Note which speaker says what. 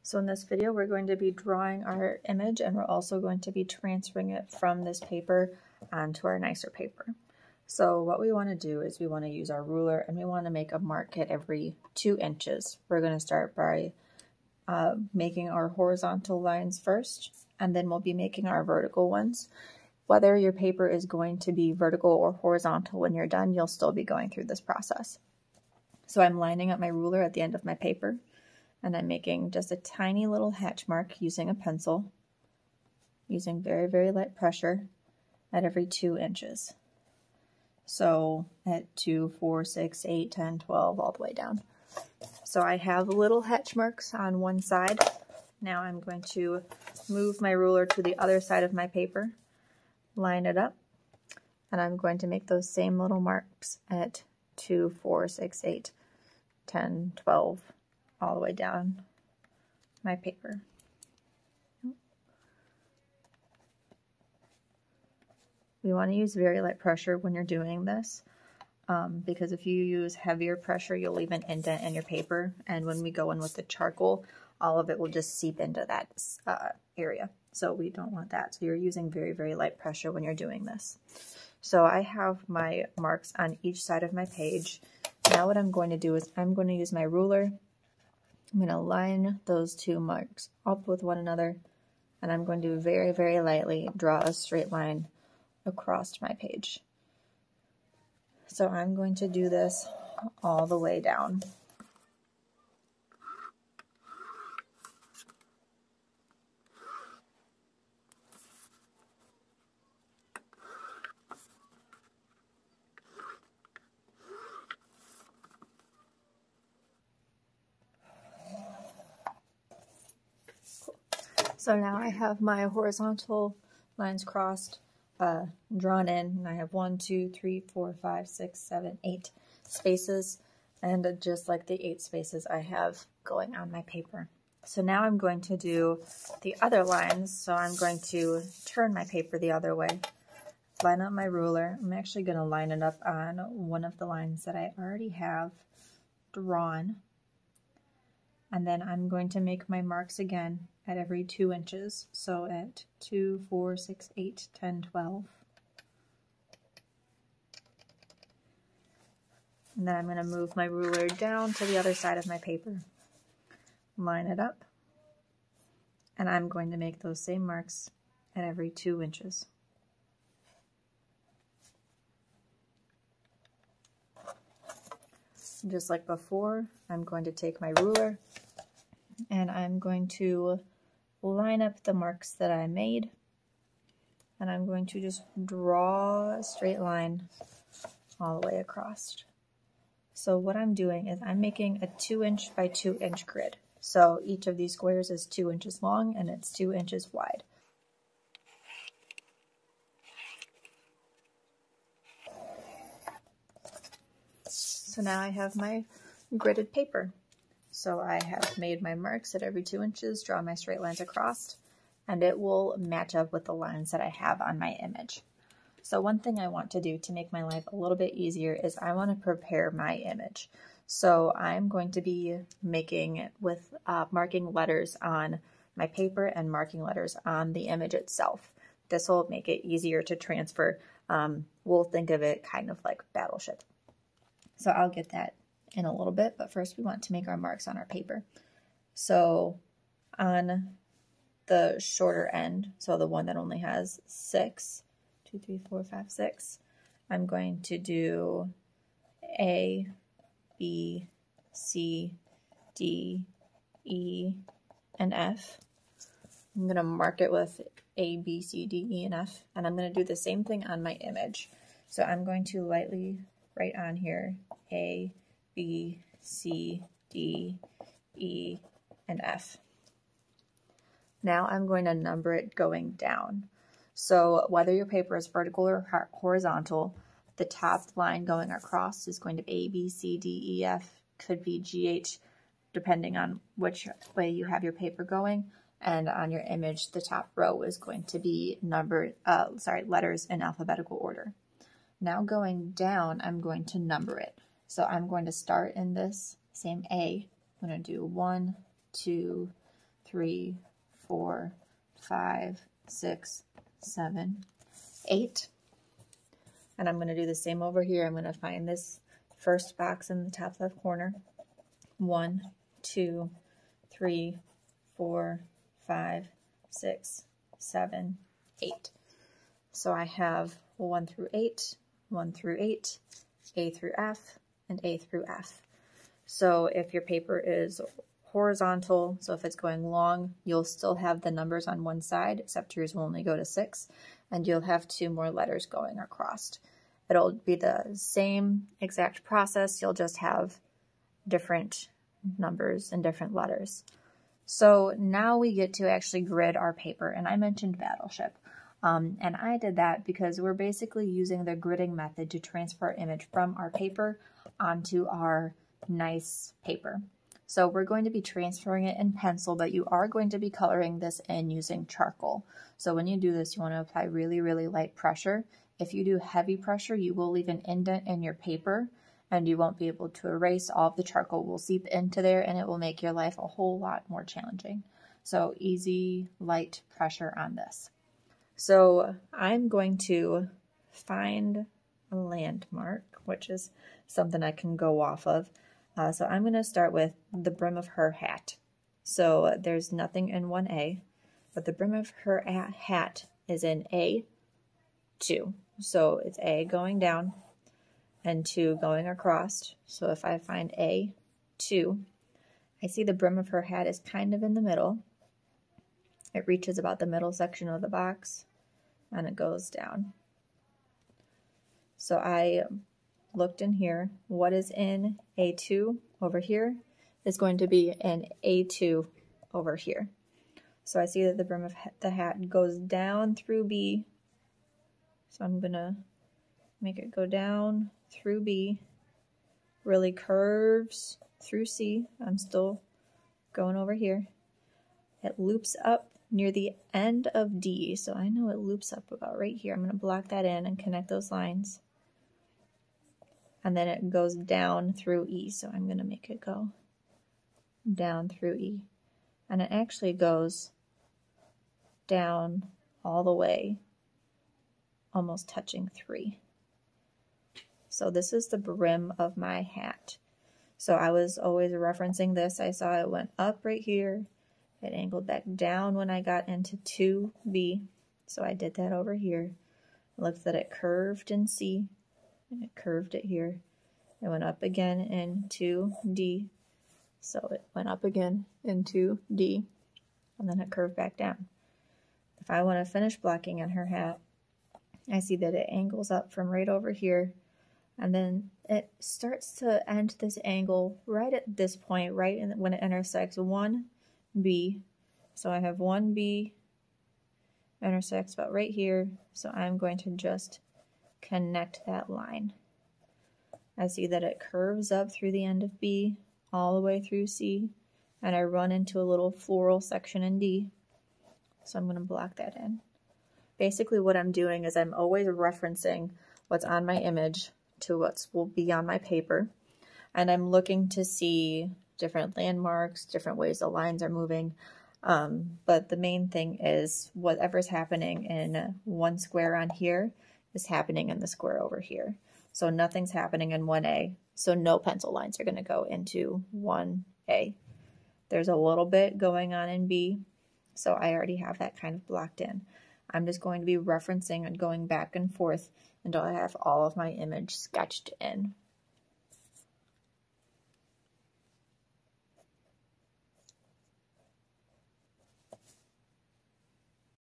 Speaker 1: So in this video, we're going to be drawing our image, and we're also going to be transferring it from this paper onto our nicer paper. So what we want to do is we want to use our ruler, and we want to make a mark at every 2 inches. We're going to start by making our horizontal lines first, and then we'll be making our vertical ones. Whether your paper is going to be vertical or horizontal when you're done, you'll still be going through this process. So I'm lining up my ruler at the end of my paper, and I'm making just a tiny little hatch mark using a pencil, using very, very light pressure at every 2 inches. So at 2, 4, 6, 8, 10, 12, all the way down. So I have little hatch marks on one side. Now I'm going to move my ruler to the other side of my paper, line it up, and I'm going to make those same little marks at 2, 4, 6, 8, 10, 12, all the way down my paper. We want to use very light pressure when you're doing this, because if you use heavier pressure, you'll leave an indent in your paper, and when we go in with the charcoal, all of it will just seep into that area. So we don't want that. So you're using very, very light pressure when you're doing this. So I have my marks on each side of my page. Now what I'm going to do is I'm going to use my ruler. I'm going to line those 2 marks up with one another, and I'm going to very, very lightly draw a straight line across my page. So I'm going to do this all the way down. So now I have my horizontal lines crossed, drawn in, and I have 1, 2, 3, 4, 5, 6, 7, 8 spaces, and just like the 8 spaces I have going on my paper. So now I'm going to do the other lines. So I'm going to turn my paper the other way, line up my ruler. I'm actually going to line it up on one of the lines that I already have drawn, and then I'm going to make my marks again at every 2 inches. So at 2, 4, 6, 8, 10, 12. And then I'm going to move my ruler down to the other side of my paper, line it up, and I'm going to make those same marks at every 2 inches. Just like before, I'm going to take my ruler and I'm going to line up the marks that I made, and I'm going to just draw a straight line all the way across. So what I'm doing is I'm making a 2 inch by 2 inch grid. So each of these squares is 2 inches long and it's 2 inches wide. So now I have my gridded paper. So I have made my marks at every 2 inches, draw my straight lines across, and it will match up with the lines that I have on my image. So one thing I want to do to make my life a little bit easier is I want to prepare my image. So I'm going to be making with marking letters on my paper and marking letters on the image itself. This will make it easier to transfer. We'll think of it kind of like Battleship. So I'll get that in a little bit, but first we want to make our marks on our paper. So on the shorter end, so the one that only has 6, 2, 3, 4, 5, 6, I'm going to do A, B, C, D, E, and F. I'm going to mark it with A, B, C, D, E, and F, and I'm going to do the same thing on my image. So I'm going to lightly write on here A, B, C, D, E, and F. Now I'm going to number it going down. So whether your paper is vertical or horizontal, the top line going across is going to be A, B, C, D, E, F, could be G, H, depending on which way you have your paper going. And on your image, the top row is going to be letters in alphabetical order. Now going down, I'm going to number it. So I'm going to start in this same A. I'm going to do 1, 2, 3, 4, 5, 6, 7, 8. And I'm going to do the same over here. I'm going to find this first box in the top left corner. 1, 2, 3, 4, 5, 6, 7, 8. So I have 1 through 8, 1 through 8, A through F, and A through F. So if your paper is horizontal, so if it's going long, you'll still have the numbers on one side, except yours will only go to 6, and you'll have 2 more letters going across. It'll be the same exact process, you'll just have different numbers and different letters. So now we get to actually grid our paper, and I mentioned Battleship. And I did that because we're basically using the gridding method to transfer our image from our paper onto our nice paper. So we're going to be transferring it in pencil, but you are going to be coloring this in using charcoal. So when you do this, you want to apply really, really light pressure. If you do heavy pressure, you will leave an indent in your paper and you won't be able to erase. All of the charcoal will seep into there and it will make your life a whole lot more challenging. So easy, light pressure on this. So I'm going to find a landmark, which is something I can go off of. So I'm going to start with the brim of her hat. So there's nothing in 1A, but the brim of her hat is in A2. So it's A going down and 2 going across. So if I find A2, I see the brim of her hat is kind of in the middle. It reaches about the middle section of the box and it goes down. So I looked in here. What is in A2 over here is going to be in A2 over here. So I see that the brim of the hat goes down through B. So I'm going to make it go down through B, really curves through C. I'm still going over here. It loops up near the end of D, so I know it loops up about right here. I'm going to block that in and connect those lines. And then it goes down through E, so I'm going to make it go down through E. And it actually goes down all the way, almost touching 3. So this is the brim of my hat. So I was always referencing this. I saw it went up right here. It angled back down when I got into 2B. So I did that over here. I looked that it curved in C. And it curved it here. It went up again into D. So it went up again into D. And then it curved back down. If I want to finish blocking on her hat, I see that it angles up from right over here. And then it starts to end this angle right at this point, right when it intersects 1B. So I have 1B intersects about right here. So I'm going to just connect that line. I see that it curves up through the end of B all the way through C, and I run into a little floral section in D. So I'm going to block that in. Basically what I'm doing is I'm always referencing what's on my image to what will be on my paper, and I'm looking to see different landmarks, different ways the lines are moving. But the main thing is whatever's happening in one square on here is happening in the square over here. So nothing's happening in 1A, so no pencil lines are going to go into 1A. There's a little bit going on in B, so I already have that kind of blocked in. I'm just going to be referencing and going back and forth until I have all of my image sketched in.